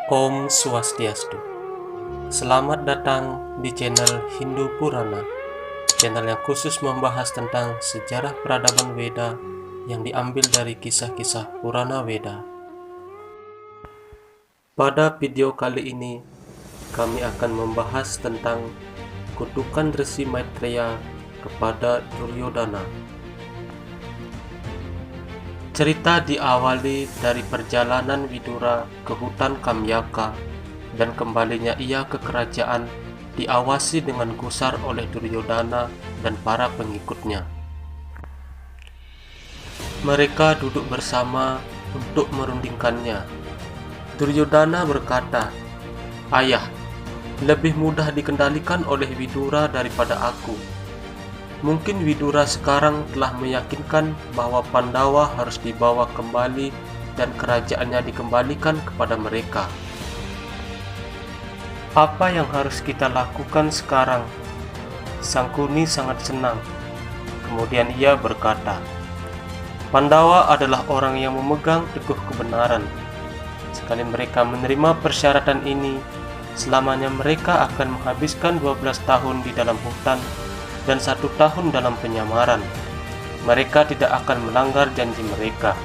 Om Swastiastu. Selamat datang di channel Hindu Purana, channel yang khusus membahas tentang sejarah peradaban Weda yang diambil dari kisah-kisah Purana Weda. Pada video kali ini, kami akan membahas tentang kutukan Resi Maitreya kepada Duryodhana. Cerita diawali dari perjalanan Widura ke hutan Kamyaka dan kembalinya ia ke kerajaan diawasi dengan gusar oleh Duryodhana dan para pengikutnya. Mereka duduk bersama untuk merundingkannya. Duryodhana berkata, "Ayah, lebih mudah dikendalikan oleh Widura daripada aku. Mungkin Widura sekarang telah meyakinkan bahwa Pandawa harus dibawa kembali dan kerajaannya dikembalikan kepada mereka. Apa yang harus kita lakukan sekarang?" Sangkuni sangat senang. Kemudian ia berkata, "Pandawa adalah orang yang memegang teguh kebenaran. Sekali mereka menerima persyaratan ini, selamanya mereka akan menghabiskan 12 tahun di dalam hutan dan 1 tahun dalam penyamaran. Mereka tidak akan melanggar janji mereka.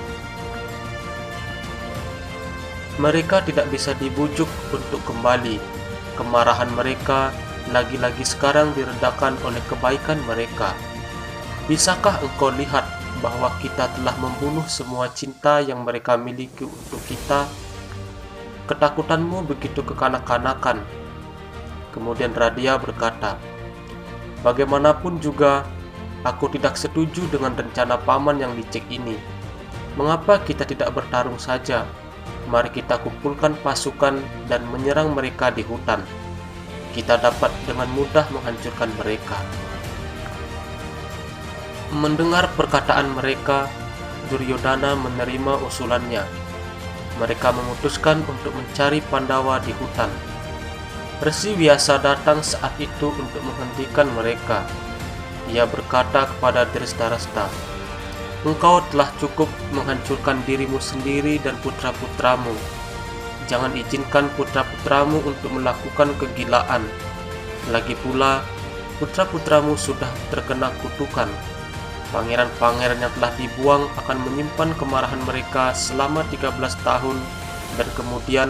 Mereka tidak bisa dibujuk untuk kembali. Kemarahan mereka lagi-lagi sekarang diredakan oleh kebaikan mereka. Bisakah engkau lihat bahwa kita telah membunuh semua cinta yang mereka miliki untuk kita? Ketakutanmu begitu kekanak-kanakan." Kemudian Radia berkata, "Bagaimanapun juga, aku tidak setuju dengan rencana paman yang licik ini. Mengapa kita tidak bertarung saja? Mari kita kumpulkan pasukan dan menyerang mereka di hutan. Kita dapat dengan mudah menghancurkan mereka." Mendengar perkataan mereka, Duryodhana menerima usulannya. Mereka memutuskan untuk mencari Pandawa di hutan. Resi Vyasa datang saat itu untuk menghentikan mereka. Ia berkata kepada Drestharashtra, "Engkau telah cukup menghancurkan dirimu sendiri dan putra-putramu. Jangan izinkan putra-putramu untuk melakukan kegilaan. Lagi pula, putra-putramu sudah terkena kutukan. Pangeran-pangeran yang telah dibuang akan menyimpan kemarahan mereka selama 13 tahun dan kemudian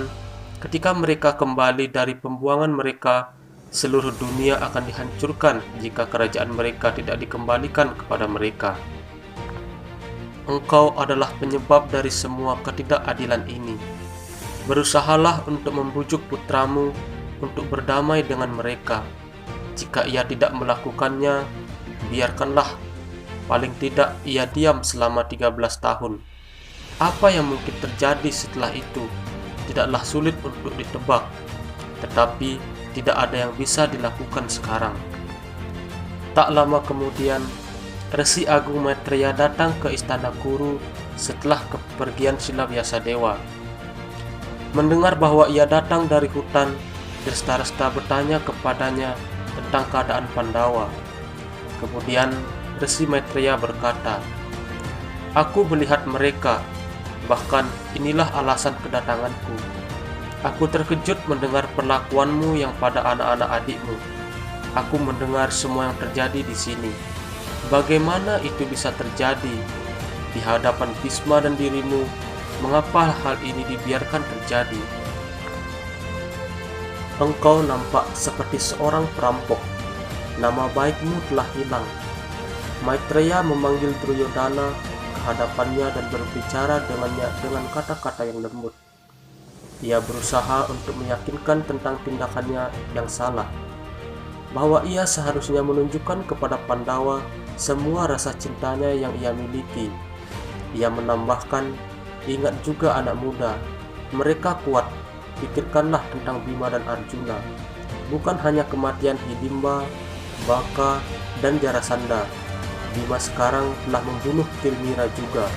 ketika mereka kembali dari pembuangan mereka, seluruh dunia akan dihancurkan jika kerajaan mereka tidak dikembalikan kepada mereka. Engkau adalah penyebab dari semua ketidakadilan ini. Berusahalah untuk membujuk putramu untuk berdamai dengan mereka. Jika ia tidak melakukannya, biarkanlah. Paling tidak ia diam selama 13 tahun. Apa yang mungkin terjadi setelah itu tidaklah sulit untuk ditebak, tetapi tidak ada yang bisa dilakukan sekarang." Tak lama kemudian, Resi Agung Maitreya datang ke istana Kuru setelah kepergian Shilavyasa-dewa. Mendengar bahwa ia datang dari hutan, Drestharashtra bertanya kepadanya tentang keadaan Pandawa. Kemudian Resi Maitreya berkata, "Aku melihat mereka, bahkan inilah alasan kedatanganku. Aku terkejut mendengar perlakuanmu yang pada anak-anak adikmu. Aku mendengar semua yang terjadi di sini. Bagaimana itu bisa terjadi? Di hadapan Bhisma dan dirimu, mengapa hal ini dibiarkan terjadi? Engkau nampak seperti seorang perampok. Nama baikmu telah hilang." Maitreya memanggil Duryodhana ke hadapannya dan berbicara dengannya dengan kata-kata yang lembut. Ia berusaha untuk meyakinkan tentang tindakannya yang salah, bahwa ia seharusnya menunjukkan kepada Pandawa semua rasa cintanya yang ia miliki. Ia menambahkan, "Ingat juga anak muda, mereka kuat. Pikirkanlah tentang Bima dan Arjuna. Bukan hanya kematian Hidimba, Baka, dan Jarasandha. Bima sekarang telah membunuh Tilmira juga.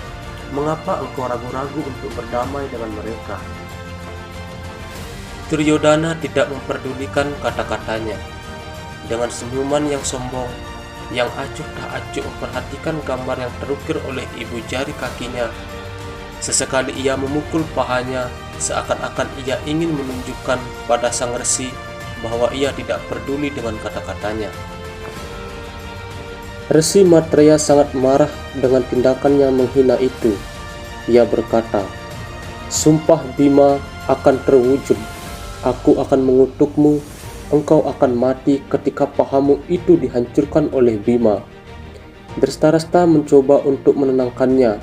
Mengapa engkau ragu-ragu untuk berdamai dengan mereka?" Duryodhana tidak memperdulikan kata-katanya. Dengan senyuman yang sombong, yang acuh tak acuh memperhatikan gambar yang terukir oleh ibu jari kakinya, sesekali ia memukul pahanya seakan-akan ia ingin menunjukkan pada sang resi bahwa ia tidak peduli dengan kata-katanya. Resi Maitreya sangat marah dengan tindakan yang menghina itu. Ia berkata, "Sumpah Bima akan terwujud. Aku akan mengutukmu. Engkau akan mati ketika pahamu itu dihancurkan oleh Bima." Drestharasta mencoba untuk menenangkannya.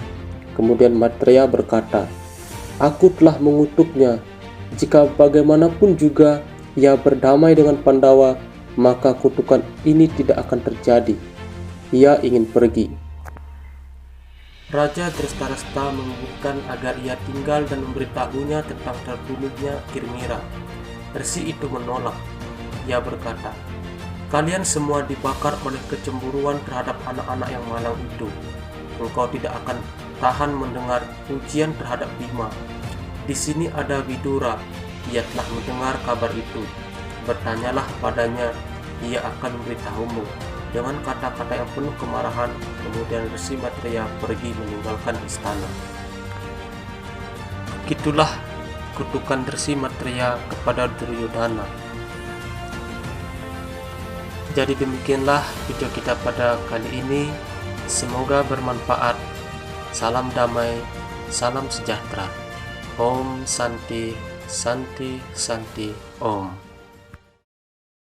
Kemudian Maitreya berkata, "Aku telah mengutuknya. Jika bagaimanapun juga ia berdamai dengan Pandawa, maka kutukan ini tidak akan terjadi. Ia ingin pergi." Raja Drestharasta menginginkan agar ia tinggal dan memberitahunya tentang terbunuhnya Kirmira. Resi itu menolak. Ia berkata, "Kalian semua dibakar oleh kecemburuan terhadap anak-anak yang malang itu. Engkau tidak akan tahan mendengar pujian terhadap Bima. Di sini ada Widura. Ia telah mendengar kabar itu. Bertanyalah padanya, ia akan memberitahumu." Dengan kata-kata yang penuh kemarahan, kemudian Resi Maitreya pergi meninggalkan istana. Begitulah kutukan Resi Maitreya kepada Duryodhana. Jadi demikianlah video kita pada kali ini. Semoga bermanfaat. Salam damai, salam sejahtera. Om Santi, Santi, Santi, Om.